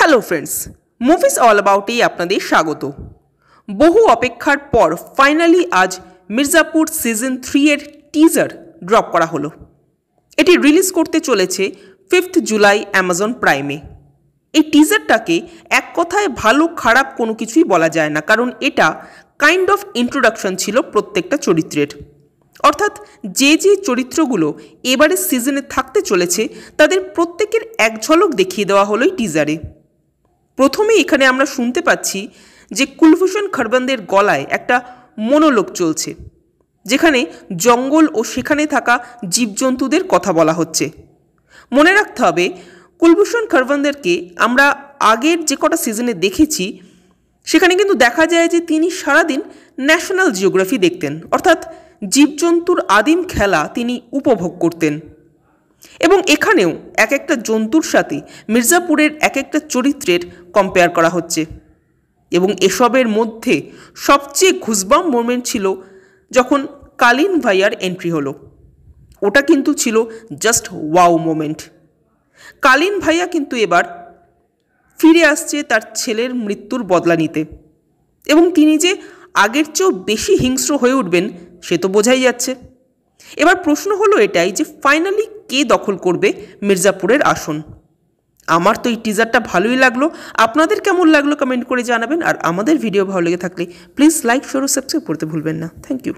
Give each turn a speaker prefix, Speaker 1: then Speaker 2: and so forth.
Speaker 1: Hello friends, movies all অ্যাবাউটেই আপনাদের স্বাগত। বহু অপেক্ষার পর ফাইনালি আজ মির্জাপুর সিজন 3 এর টিজার ড্রপ করা হলো। এটি রিলিজ করতে চলেছে 5th জুলাই অ্যামাজন প্রাইমে। এই টিজারটাকে এক কথায় ভালো খারাপ কোনো কিছুই বলা যায় না, কারণ এটা কাইন্ড অফ ইন্ট্রোডাকশন ছিল প্রত্যেকটা চরিত্রের। অর্থাৎ যে যে চরিত্রগুলো এবারের সিজনে থাকতে চলেছে তাদের প্রত্যেকের এক ঝলক দেখিয়ে দেওয়া হলো এই টিজারে। প্রথমে এখানে আমরা শুনতে পাচ্ছি যে কুলভূষণ খরবন্দের গলায় একটা মনোলোগ চলছে, যেখানে জঙ্গল ও সেখানে থাকা জীবজন্তুদের কথা বলা হচ্ছে। মনে রাখতে হবে, কুলভূষণ খরবন্দেরকে আমরা আগের যে কটা সিজনে দেখেছি সেখানে কিন্তু দেখা যায় যে তিনি সারাদিন ন্যাশনাল জিওগ্রাফি দেখতেন, অর্থাৎ জীবজন্তুর আদিম খেলা তিনি উপভোগ করতেন। এবং এখানেও এক একটা জন্তুর সাথে মির্জাপুরের এক একটা চরিত্রের কম্পেয়ার করা হচ্ছে। এবং এসবের মধ্যে সবচেয়ে ঘুসবাম মোমেন্ট ছিল যখন কালীন ভাইয়ার এন্ট্রি হলো। ওটা কিন্তু ছিল জাস্ট ওয়াও মোমেন্ট। কালীন ভাইয়া কিন্তু এবার ফিরে আসছে তার ছেলের মৃত্যুর বদলা নিতে, এবং তিনি যে আগের চেয়েও বেশি হিংস্র হয়ে উঠবেন সে তো বোঝাই যাচ্ছে। এবার প্রশ্ন হলো এটাই যে ফাইনালি কে দখল করবে মির্জাপুরের আসন। আমার তো এই টিজারটা ভালোই লাগলো, আপনাদের কেমন লাগলো কমেন্ট করে জানাবেন। আর আমাদের ভিডিও ভালো লেগে থাকলে প্লিজ লাইক, শেয়ার ও সাবস্ক্রাইব করতে ভুলবেন না। Thank you.